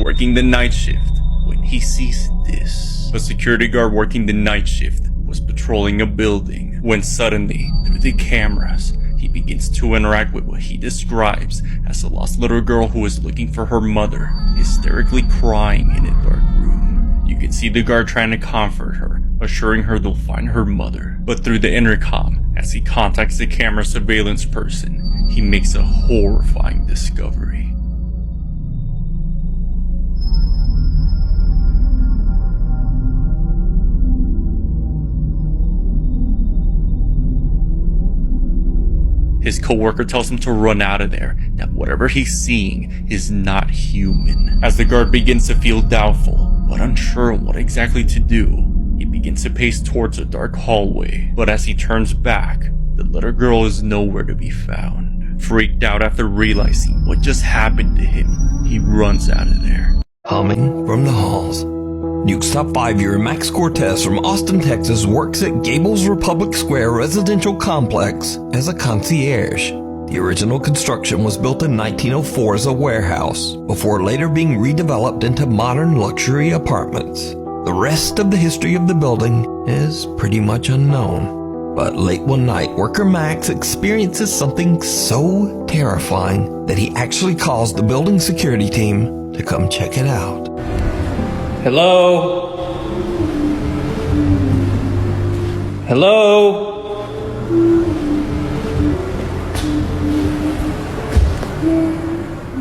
working the night shift when he sees this. A security guard working the night shift was patrolling a building when suddenly, through the cameras, he begins to interact with what he describes as a lost little girl who is looking for her mother, hysterically crying in a dark room. You can see the guard trying to comfort her, assuring her they'll find her mother. But through the intercom, as he contacts the camera surveillance person, he makes a horrifying discovery. His coworker tells him to run out of there, that whatever he's seeing is not human. As the guard begins to feel doubtful, but unsure of what exactly to do, he begins to pace towards a dark hallway. But as he turns back, the little girl is nowhere to be found. Freaked out after realizing what just happened to him, he runs out of there. Humming from the halls. Nuke's top 5-year Max Cortez from Austin, Texas works at Gables Republic Square Residential Complex as a concierge. The original construction was built in 1904 as a warehouse, before later being redeveloped into modern luxury apartments. The rest of the history of the building is pretty much unknown. But late one night, worker Max experiences something so terrifying that he actually calls the building security team to come check it out. Hello? Hello?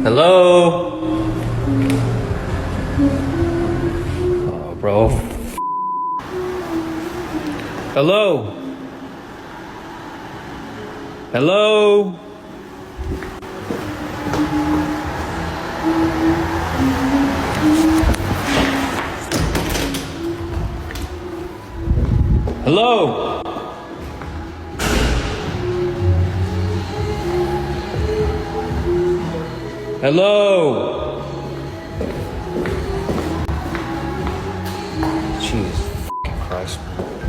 Hello? Oh, bro. Hello? Hello? Hello? Hello? Jesus Christ.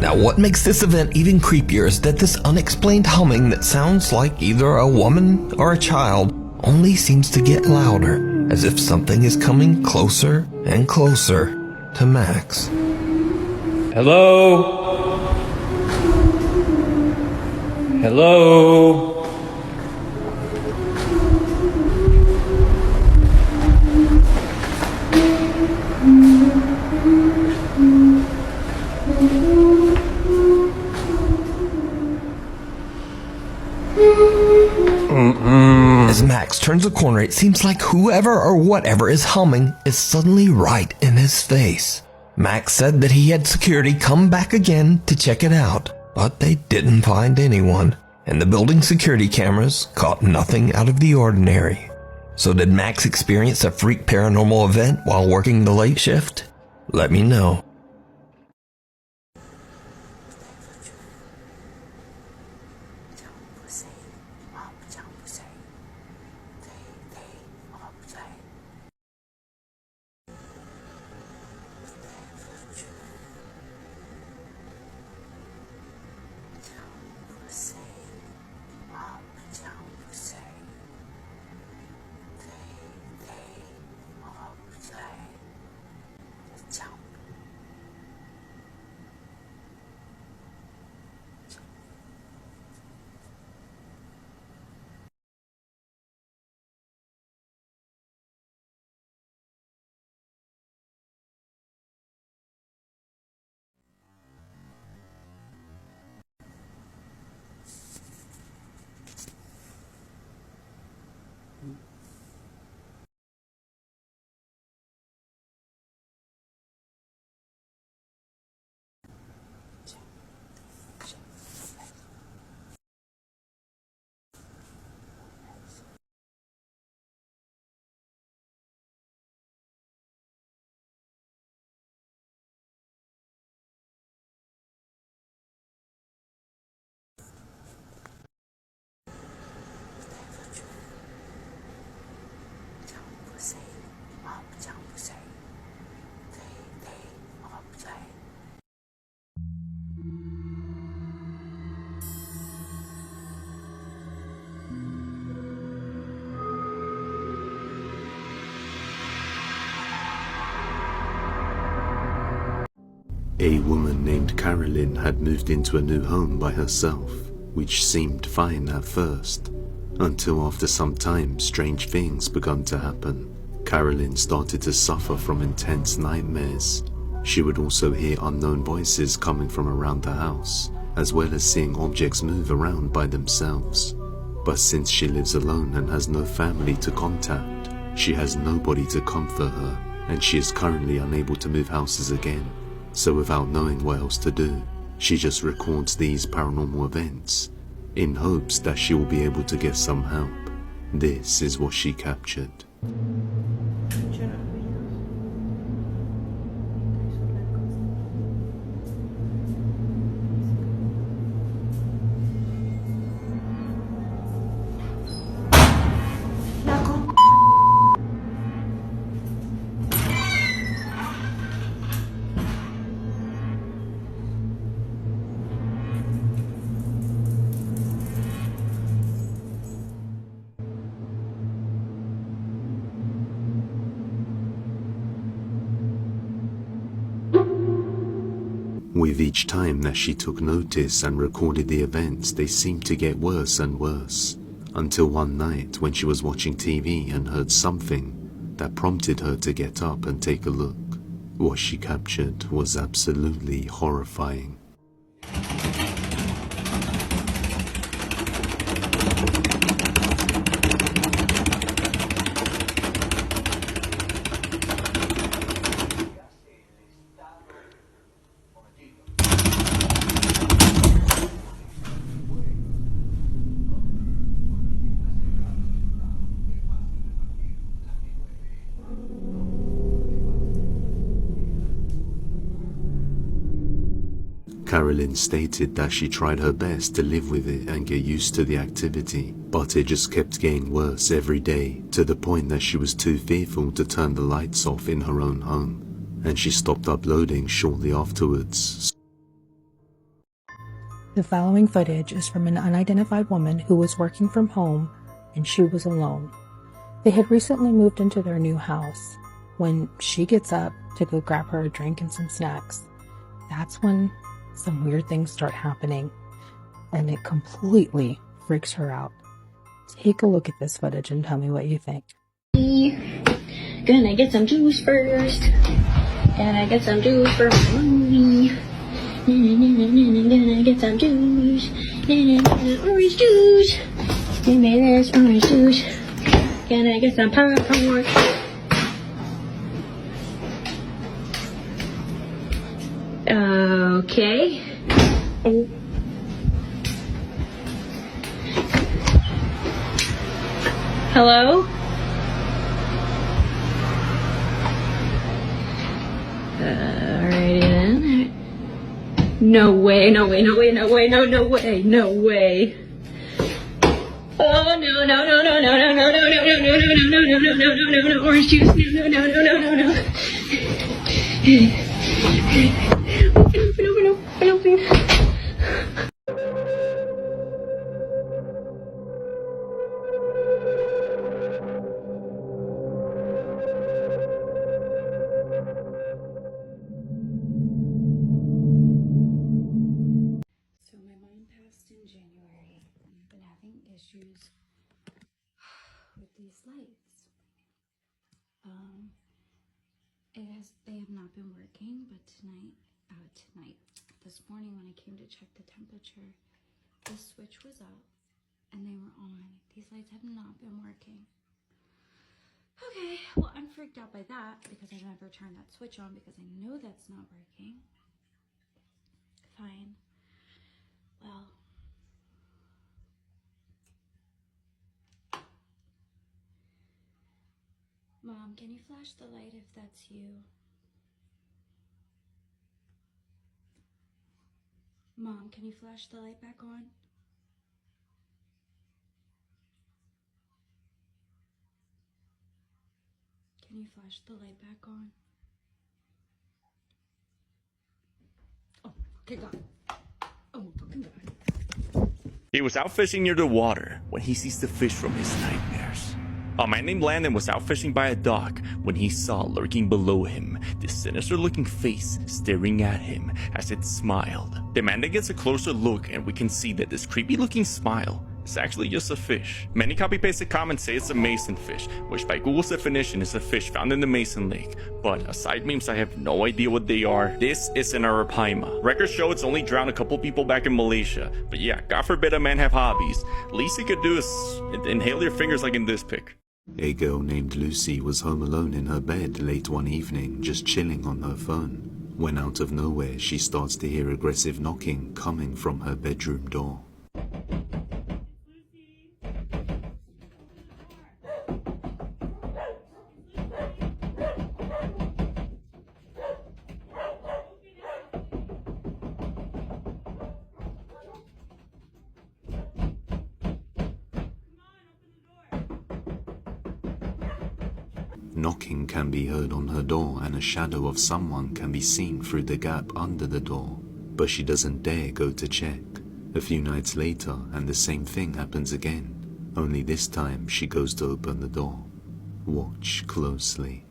Now what makes this event even creepier is that this unexplained humming that sounds like either a woman or a child only seems to get louder, as if something is coming closer and closer to Max. Hello? Hello? As Max turns a corner, it seems like whoever or whatever is humming is suddenly right in his face. Max said that he had security come back again to check it out, but they didn't find anyone, and the building security cameras caught nothing out of the ordinary. So did Max experience a freak paranormal event while working the late shift? Let me know. A woman named Carolyn had moved into a new home by herself, which seemed fine at first, until after some time strange things began to happen. Carolyn started to suffer from intense nightmares. She would also hear unknown voices coming from around the house, as well as seeing objects move around by themselves. But since she lives alone and has no family to contact, she has nobody to comfort her, and she is currently unable to move houses again. So without knowing what else to do, she just records these paranormal events in hopes that she will be able to get some help. This is what she captured. With each time that she took notice and recorded the events, they seemed to get worse and worse, until one night when she was watching TV and heard something that prompted her to get up and take a look. What she captured was absolutely horrifying. Carolyn stated that she tried her best to live with it and get used to the activity, but it just kept getting worse every day, to the point that she was too fearful to turn the lights off in her own home, and she stopped uploading shortly afterwards. The following footage is from an unidentified woman who was working from home and she was alone. They had recently moved into their new house. When she gets up to go grab her a drink and some snacks, that's when some weird things start happening, and it completely freaks her out. Take a look at this footage and tell me what you think. Gonna get some juice first. Gonna get some juice for my movie. Gonna get some juice. Orange juice. Give me this orange juice. Gonna get some popcorn. Okay. Oh. Hello? Alrighty then. No way, no way, no way, no way, no way, no way. Oh no, no, no, no, no, no, no, no, no, no, no, no, no, no, no, no, no, no, no, orange juice, no, no, no, no, no, no, no. Open. So my mom passed in January. I've been having issues with these lights. They have not been working, but this morning when I came to check the temperature, the switch was up and they were on. These lights have not been working. Okay, well, I'm freaked out by that because I never turned that switch on because I know that's not working. Fine. Well, Mom, can you flash the light if that's you? Mom, can you flash the light back on? Can you flash the light back on? Oh, okay, God. Oh, fucking God. He was out fishing near the water when he sees the fish from his nightmares. A man named Landon was out fishing by a dock when he saw lurking below him this sinister looking face staring at him as it smiled. The man then gets a closer look and we can see that this creepy looking smile is actually just a fish. Many copy pasted comments say it's a mason fish, which by Google's definition is a fish found in the Mason Lake. But aside memes, I have no idea what they are. This is an arapaima. Records show it's only drowned a couple people back in Malaysia. But yeah, God forbid a man have hobbies. Least he could do is inhale your fingers like in this pic. A girl named Lucy was home alone in her bed late one evening, just chilling on her phone, when out of nowhere she starts to hear aggressive knocking coming from her bedroom door. Knocking can be heard on her door and a shadow of someone can be seen through the gap under the door, but she doesn't dare go to check. A few nights later and the same thing happens again, only this time she goes to open the door. Watch closely.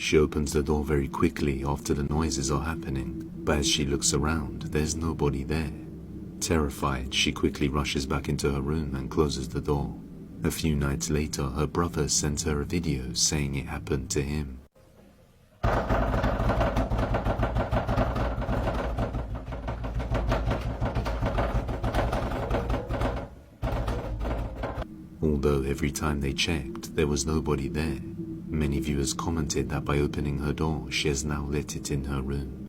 She opens the door very quickly after the noises are happening, but as she looks around, there's nobody there. Terrified, she quickly rushes back into her room and closes the door. A few nights later, her brother sends her a video saying it happened to him. Although every time they checked, there was nobody there. Many viewers commented that by opening her door, she has now let it in her room.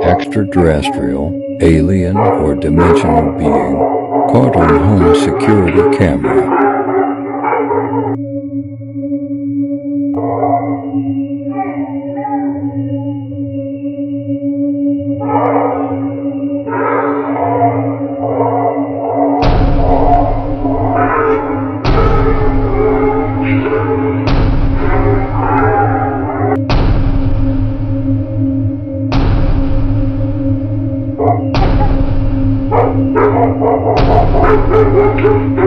Extraterrestrial, alien, or dimensional being caught on home security camera. Thank you.